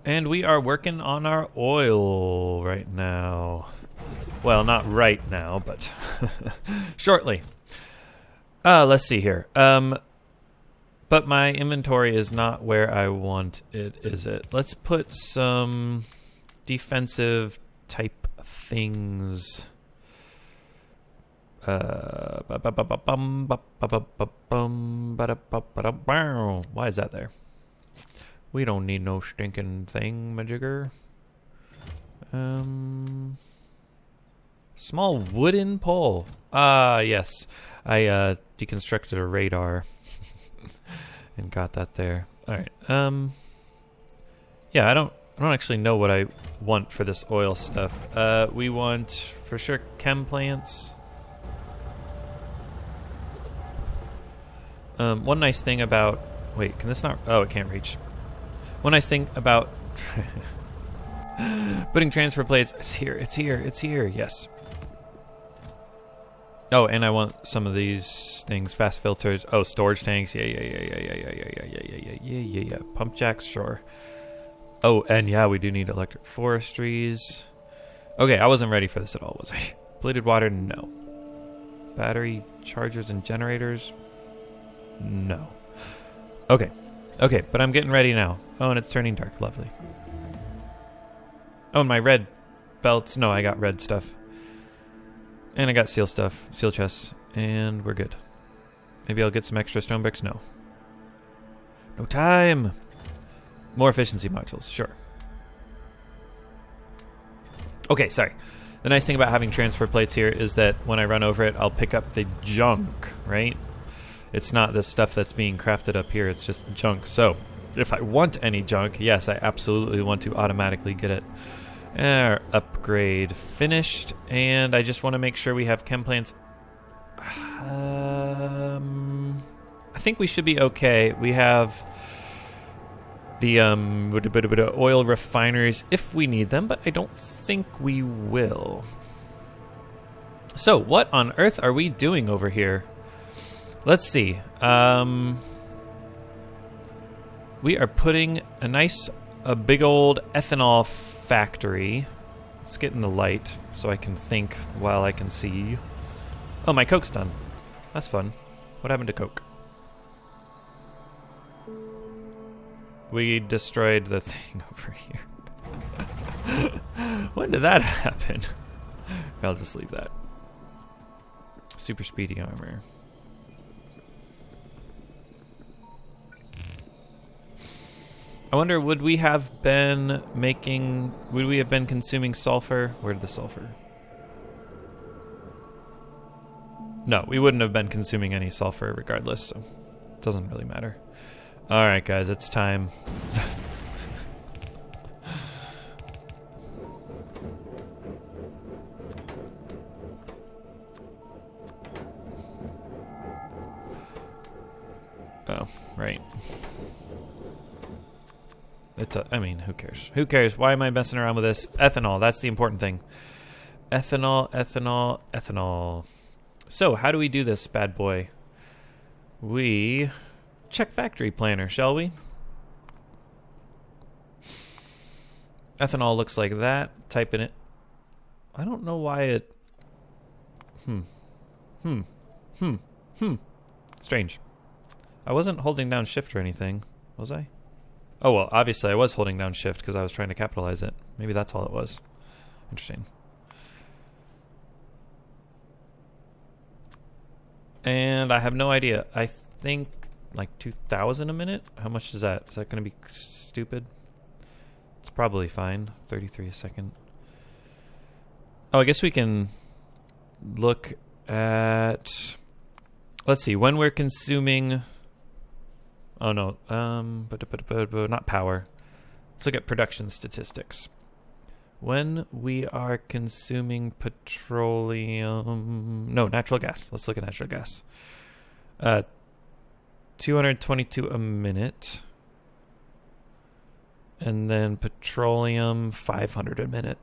And we are working on our oil right now. Well, not right now, but shortly. Let's see here. But my inventory is not where I want it, is it? Let's put some defensive type things. Why is that there? We don't need no stinking thing, majigger. Small wooden pole. Yes. I deconstructed a radar and got that there. All right. Yeah, I don't actually know what I want for this oil stuff. We want for sure chem plants. One nice thing about wait, can this not? Oh, it can't reach. One nice thing about putting transfer plates. It's here. It's here. It's here. Yes. Oh, and I want some of these things. Fast filters. Oh, storage tanks. Yeah. Pump jacks. Sure. Oh, and yeah, we do need electric forestries. Okay, I wasn't ready for this at all, was I? Bleeded water. No. Battery chargers and generators. No. Okay, but I'm getting ready now. Oh, and it's turning dark. Lovely. Oh, and my red belts. No, I got red stuff. And I got steel stuff. Steel chests. And we're good. Maybe I'll get some extra stone bricks. No. No time. More efficiency modules. Sure. Okay, sorry. The nice thing about having transfer plates here is that when I run over it, I'll pick up the junk, right? It's not the stuff that's being crafted up here. It's just junk. So if I want any junk, yes, I absolutely want to automatically get it. Upgrade finished. And I just want to make sure we have chem plants. I think we should be okay. We have the oil refineries if we need them, but I don't think we will. So what on earth are we doing over here? Let's see. We are putting a big old ethanol factory. Let's get in the light so I can think while I can see. Oh, my Coke's done. That's fun. What happened to Coke? We destroyed the thing over here. When did that happen? I'll just leave that. Super speedy armor. I wonder, would we have been consuming sulfur? Where did the sulfur? No, we wouldn't have been consuming any sulfur regardless, so it doesn't really matter. Alright guys, it's time. Oh, right. I mean, who cares? Who cares? Why am I messing around with this? Ethanol, that's the important thing. Ethanol. So, how do we do this, bad boy? We check factory planner, shall we? Ethanol looks like that. Type in it. I don't know why it... Strange. I wasn't holding down shift or anything, was I? Oh, well, obviously I was holding down shift because I was trying to capitalize it. Maybe that's all it was. Interesting. And I have no idea. I think like 2,000 a minute? How much is that? Is that going to be stupid? It's probably fine. 33 a second. Oh, I guess we can look at... Let's see. When we're consuming... Oh, no. Not power. Let's look at production statistics. When we are consuming petroleum... No, natural gas. Let's look at natural gas. 222 a minute. And then petroleum, 500 a minute.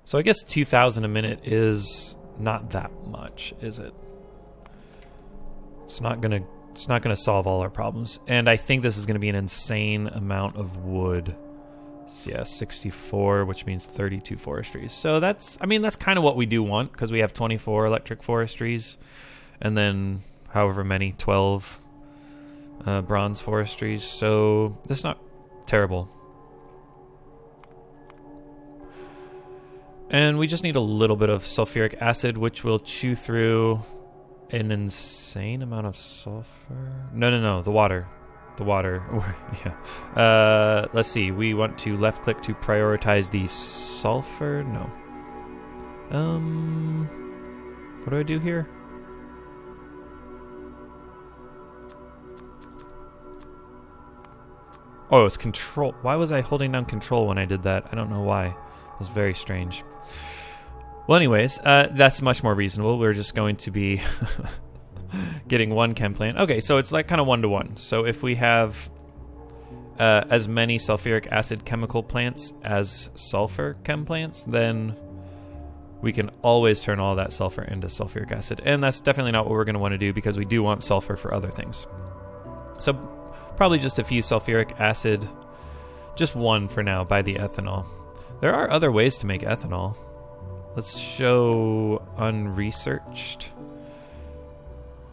So I guess 2,000 a minute is not that much, is it? It's not going to It's not going to solve all our problems. And I think this is going to be an insane amount of wood. So yeah, 64, which means 32 forestries. So that's, I mean, that's kind of what we do want, because we have 24 electric forestries, and then however many, 12 bronze forestries. So that's not terrible. And we just need a little bit of sulfuric acid, which will chew through an insane amount of sulfur. No, the water. The water. Yeah. Let's see. We want to left click to prioritize the sulfur. No. What do I do here? Oh, it's control. Why was I holding down control when I did that? I don't know why. It was very strange. Well, anyways, that's much more reasonable. We're just going to be getting one chem plant. Okay, so it's like kind of 1-to-1. So if we have as many sulfuric acid chemical plants as sulfur chem plants, then we can always turn all that sulfur into sulfuric acid. And that's definitely not what we're going to want to do, because we do want sulfur for other things. So probably just a few sulfuric acid, just one for now, by the ethanol. There are other ways to make ethanol. Let's show unresearched.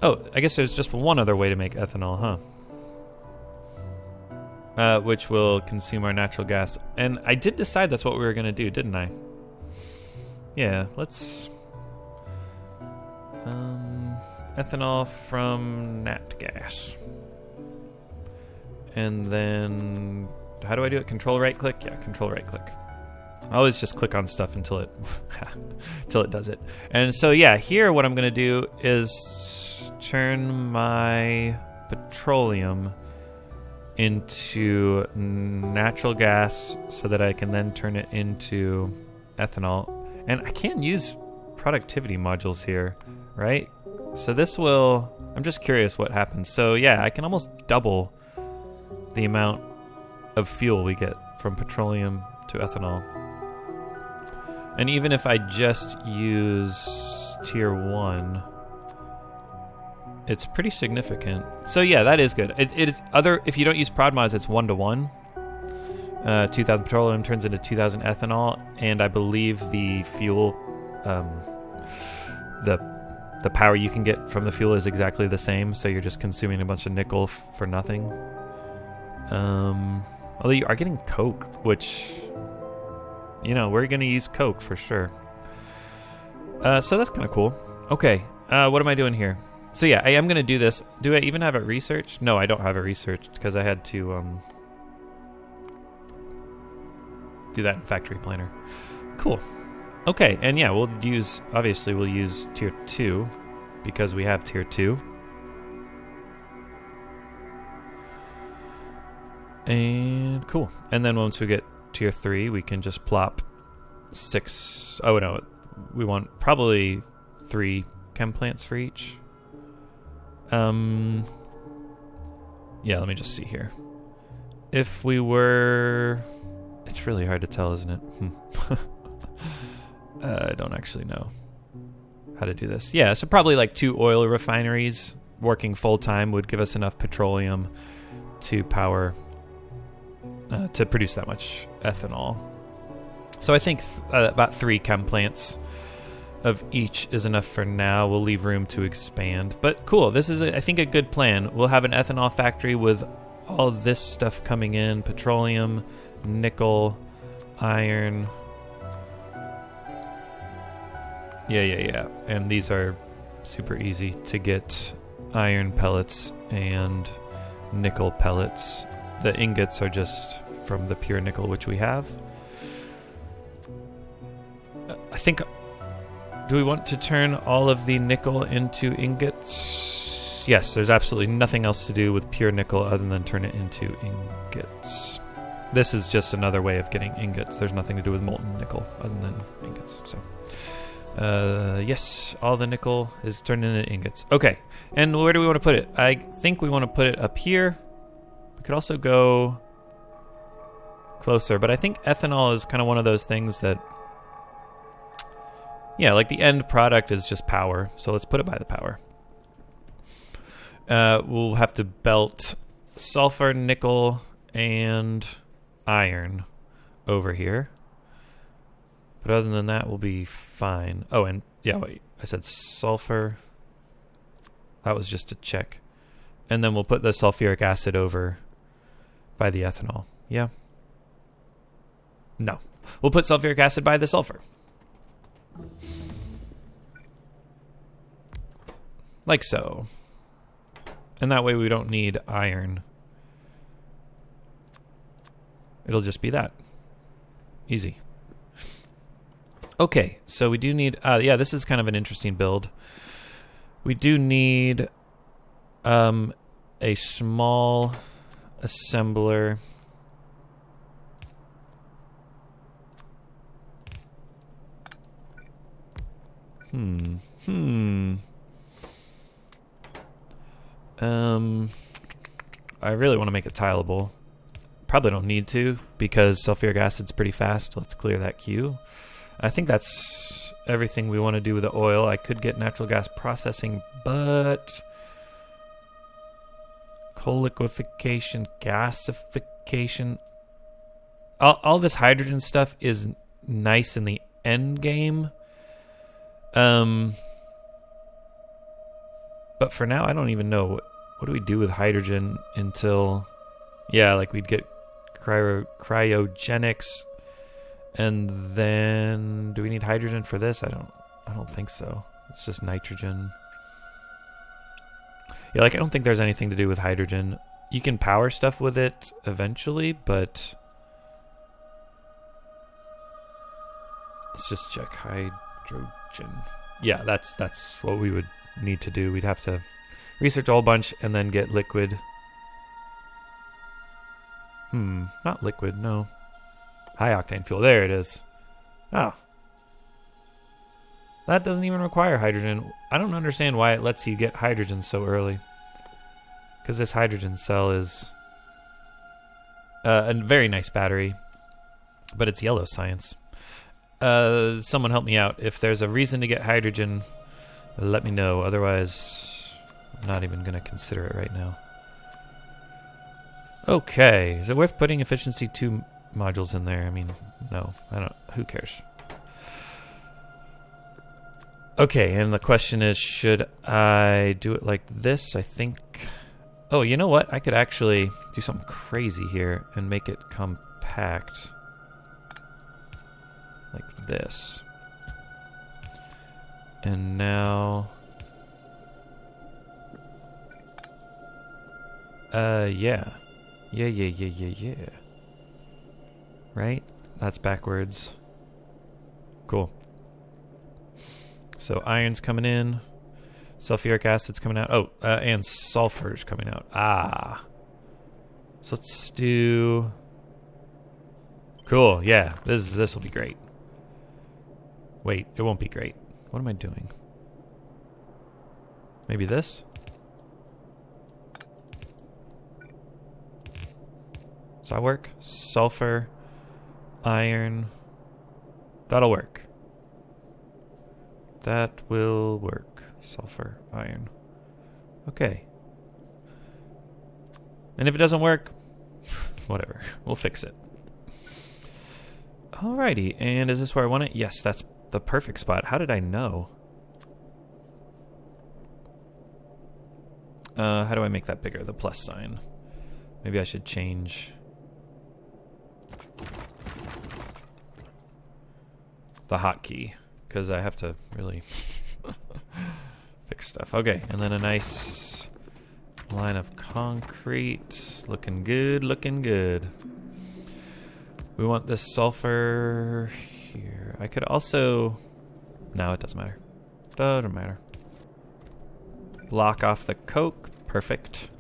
Oh, I guess there's just one other way to make ethanol, huh? Which will consume our natural gas. And I did decide that's what we were going to do, didn't I? Yeah, let's... ethanol from nat gas. And then... how do I do it? Control right click? Yeah, control right click. I always just click on stuff until it does it. And so yeah, here what I'm going to do is turn my petroleum into natural gas so that I can then turn it into ethanol. And I can't use productivity modules here, right? So this will... I'm just curious what happens. So yeah, I can almost double the amount of fuel we get from petroleum to ethanol. And even if I just use tier 1, it's pretty significant. So yeah, that is good. It is other. If you don't use prod mods, it's 1-to-1. 2,000 petroleum turns into 2,000 ethanol, and I believe the fuel, the power you can get from the fuel is exactly the same. So you're just consuming a bunch of nickel for nothing. Although you are getting coke, which, you know, we're going to use coke for sure. So that's kind of cool. Okay, what am I doing here? So yeah, I am going to do this. Do I even have it researched? No, I don't have it researched because I had to do that in Factory Planner. Cool. Okay, and yeah, we'll use tier 2 because we have tier 2. And cool. And then once we get tier 3, we can just plop 6. Oh no, we want probably 3 chem plants for each. Yeah, let me just see here. If we were... It's really hard to tell, isn't it? I don't actually know how to do this. Yeah, so probably like 2 oil refineries working full-time would give us enough petroleum to power... to produce that much ethanol. So I think about 3 chem plants of each is enough for now. We'll leave room to expand. But cool, this is, I think, a good plan. We'll have an ethanol factory with all this stuff coming in. Petroleum, nickel, iron. Yeah. And these are super easy to get iron pellets and nickel pellets. The ingots are just from the pure nickel, which we have. I think... Do we want to turn all of the nickel into ingots? Yes, there's absolutely nothing else to do with pure nickel other than turn it into ingots. This is just another way of getting ingots. There's nothing to do with molten nickel other than ingots. So, yes, all the nickel is turned into ingots. Okay, and where do we want to put it? I think we want to put it up here. We could also go closer, but I think ethanol is kind of one of those things that... Yeah, like the end product is just power, so let's put it by the power. we'll have to belt sulfur, nickel, and iron over here. But other than that, we'll be fine. Oh, and yeah, wait. I said sulfur. That was just to check. And then we'll put the sulfuric acid over by the ethanol. Yeah. No. We'll put sulfuric acid by the sulfur. Like so. And that way we don't need iron. It'll just be that. Easy. Okay, so we do need... yeah, this is kind of an interesting build. We do need a small assembler. I really want to make it tileable. Probably don't need to because sulfuric acid's pretty fast. Let's clear that queue. I think that's everything we want to do with the oil. I could get natural gas processing, but coal liquefaction, gasification, all this hydrogen stuff is nice in the end game. But for now, I don't even know what do we do with hydrogen until, yeah, like we'd get cryogenics. And then, do we need hydrogen for this? I don't think so. It's just nitrogen. Yeah, like I don't think there's anything to do with hydrogen. You can power stuff with it eventually, but let's just check hydrogen. Yeah, that's what we would need to do. We'd have to research a whole bunch and then get liquid. Not liquid, no. High octane fuel. There it is. Oh. That doesn't even require hydrogen. I don't understand why it lets you get hydrogen so early. Because this hydrogen cell is a very nice battery. But it's yellow science. Someone help me out. If there's a reason to get hydrogen, let me know. Otherwise, I'm not even going to consider it right now. Okay. Is it worth putting efficiency 2 modules in there? I mean, no. I don't. Who cares? Okay, and the question is, should I do it like this? I think... Oh, you know what? I could actually do something crazy here and make it compact. Like this. And now... yeah. Yeah. Right? That's backwards. Cool. So iron's coming in. Sulfuric acid's coming out. Oh, and sulfur's coming out. Ah. So let's do... Cool, yeah. This will be great. Wait, it won't be great. What am I doing? Maybe this? Does that work? Sulfur, iron. That'll work. That will work. Sulfur, iron. Okay. And if it doesn't work, whatever. We'll fix it. Alrighty, and is this where I want it? Yes, that's the perfect spot. How did I know? How do I make that bigger? The plus sign. Maybe I should change... the hotkey, because I have to really fix stuff. Okay, and then a nice line of concrete. Looking good, looking good. We want this sulfur here. I could also... No, it doesn't matter. Doesn't matter. Block off the coke. Perfect.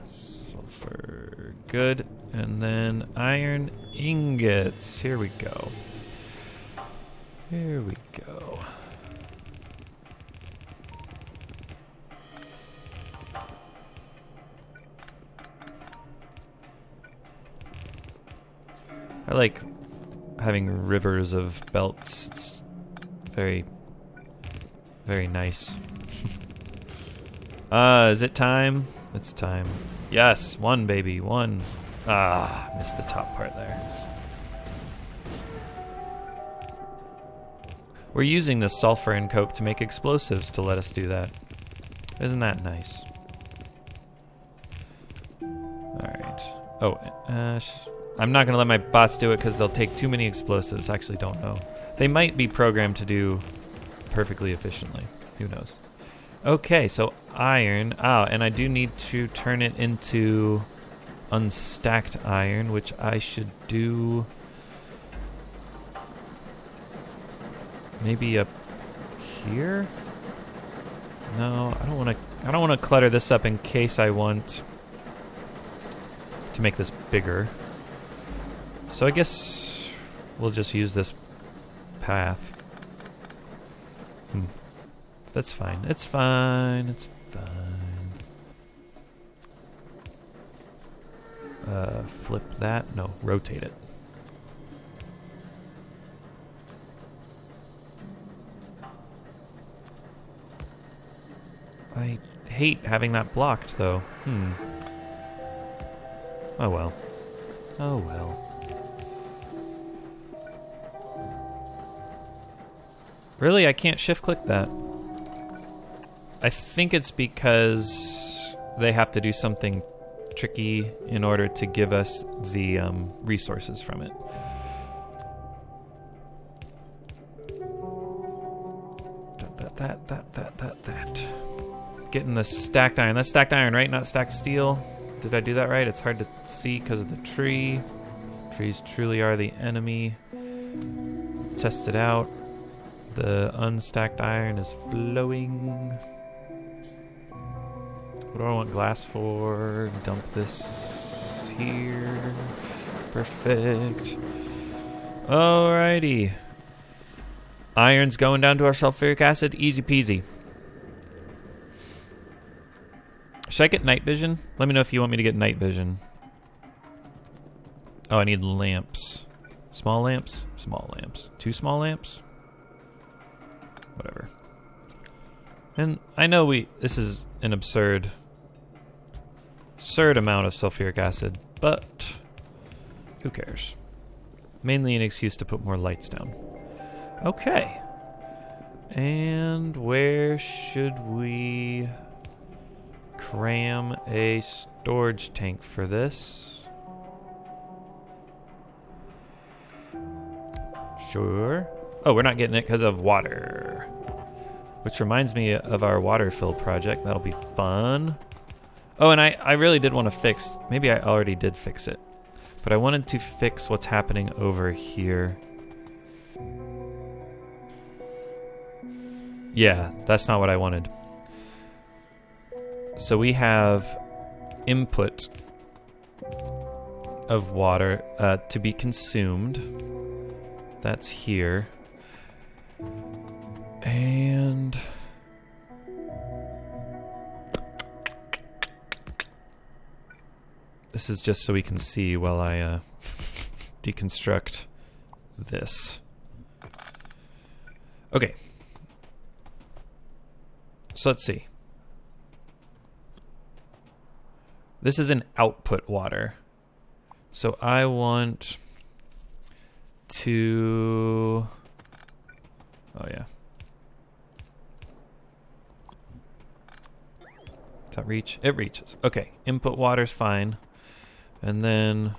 Sulfur. Good. And then iron ingots. Here we go. Here we go. I like having rivers of belts. It's very, very nice. Is it time? It's time. Yes, 1, baby, 1. Ah, missed the top part there. We're using the sulfur and coke to make explosives to let us do that. Isn't that nice? Alright. Oh, I'm not going to let my bots do it because they'll take too many explosives. I actually don't know. They might be programmed to do perfectly efficiently. Who knows? Okay, so iron. Oh, and I do need to turn it into unstacked iron, which I should do maybe up here? No, I don't want to clutter this up in case I want to make this bigger. So I guess we'll just use this path. That's fine. It's fine. It's fine. Flip that. No, rotate it. I hate having that blocked, though. Oh well. Oh well. Really? I can't shift-click that. I think it's because they have to do something tricky in order to give us the resources from it. That. Getting the stacked iron. That's stacked iron, right? Not stacked steel. Did I do that right? It's hard to see because of the tree. Trees truly are the enemy. Test it out. The unstacked iron is flowing. What do I want glass for? Dump this here. Perfect. Alrighty. Iron's going down to our sulfuric acid. Easy peasy. Should I get night vision? Let me know if you want me to get night vision. Oh, I need lamps. Small lamps? Small lamps. 2 small lamps? Whatever. And I know this is an absurd amount of sulfuric acid, but who cares? Mainly an excuse to put more lights down. Okay. And where should we cram a storage tank for this? Sure. Oh, we're not getting it because of water. Which reminds me of our water fill project. That'll be fun. Oh, and I really did want to fix... Maybe I already did fix it. But I wanted to fix what's happening over here. Yeah, that's not what I wanted. So we have input of water to be consumed. That's here. And this is just so we can see while I deconstruct this. Okay. So let's see. This is an output water. So I want to... Oh, yeah. Does that reach? It reaches. Okay. Input water's fine. And then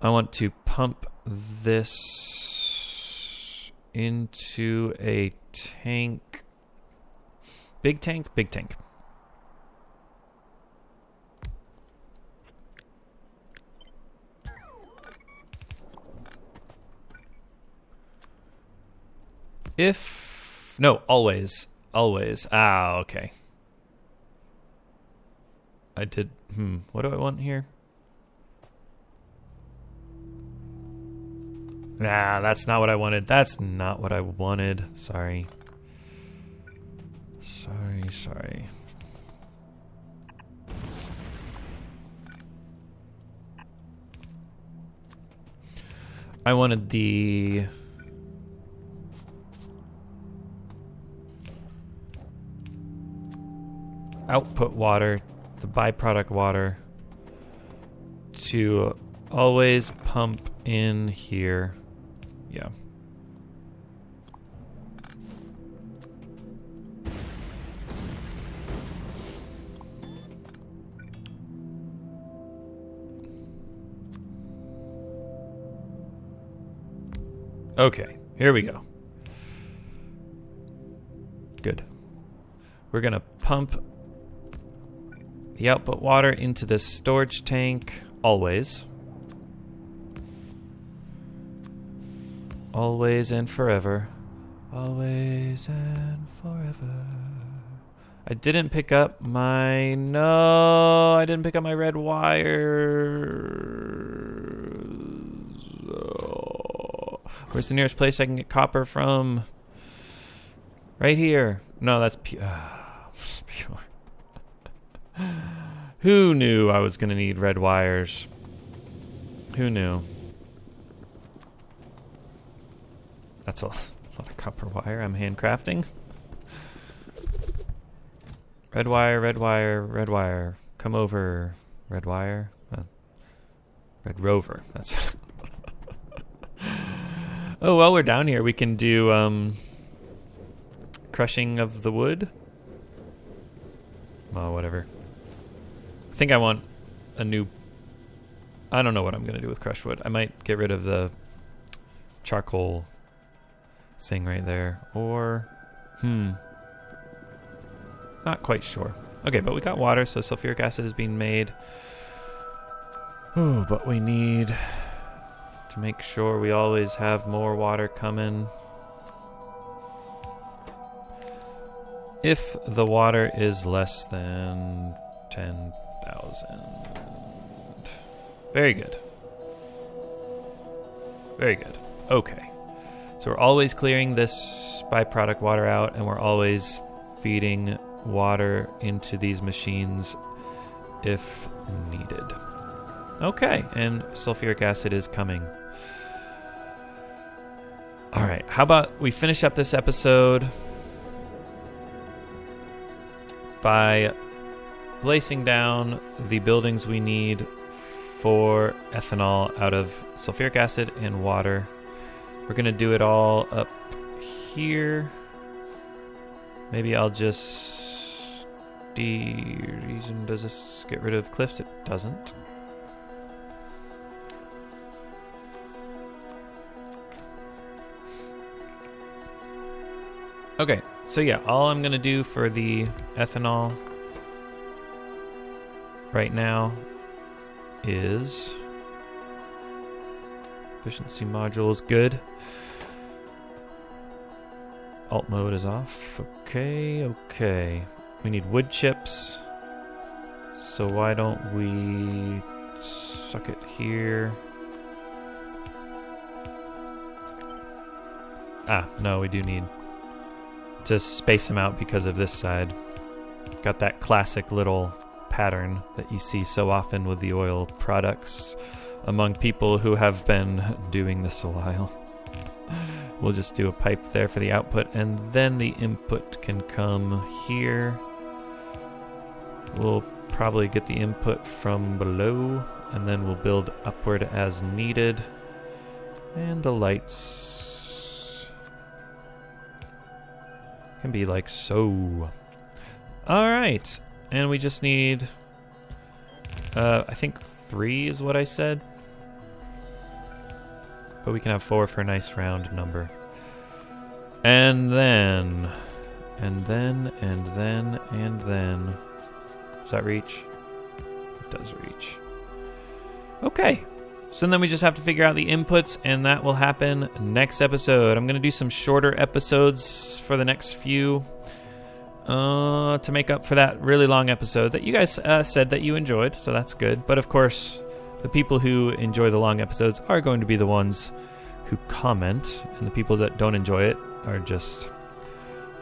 I want to pump this into a tank. Big tank? Big tank. If... No, always. Always. Ah, okay. I did... What do I want here? Nah, that's not what I wanted. That's not what I wanted. Sorry. Sorry. I wanted the... output water, the byproduct water, to always pump in here. Yeah. Okay, here we go. Good. We're gonna pump the output water into the storage tank always. Always and forever. Always and forever. I didn't pick up my... No, I didn't pick up my red wire. Oh. Where's the nearest place I can get copper from? Right here. No, that's pure. Who knew I was going to need red wires? Who knew? That's a lot of copper wire I'm handcrafting. Red wire, red wire, red wire. Come over, red wire. Red rover. That's. Oh, well, we're down here. We can do crushing of the wood. Oh, whatever. I think I want a new... I don't know what I'm going to do with crushed wood. I might get rid of the charcoal thing right there. Or... Not quite sure. Okay, but we got water, so sulfuric acid is being made. Oh, but we need to make sure we always have more water coming. If the water is less than 10,000. Very good. Very good. Okay. So we're always clearing this byproduct water out, and we're always feeding water into these machines if needed. Okay, and sulfuric acid is coming. All right, how about we finish up this episode by placing down the buildings we need for ethanol out of sulfuric acid and water. We're going to do it all up here. Maybe I'll just... Does this get rid of cliffs? It doesn't. Okay, so yeah, all I'm going to do for the ethanol right now is efficiency module is good. Alt mode is off. Okay. We need wood chips. So why don't we suck it here? Ah, no, we do need to space them out because of this side. Got that classic little pattern that you see so often with the oil products among people who have been doing this a while. We'll just do a pipe there for the output, and then the input can come here. We'll probably get the input from below, and then we'll build upward as needed. And the lights can be like so. Alright, and we just need, I think 3 is what I said. But we can have 4 for a nice round number. And then... Does that reach? It does reach. Okay. So then we just have to figure out the inputs, and that will happen next episode. I'm going to do some shorter episodes for the next few to make up for that really long episode that you guys said that you enjoyed, so that's good. But of course, the people who enjoy the long episodes are going to be the ones who comment, and the people that don't enjoy it are just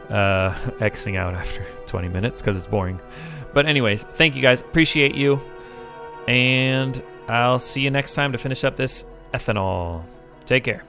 Xing out after 20 minutes because it's boring. But anyways, thank you guys. Appreciate you. And I'll see you next time to finish up this ethanol. Take care.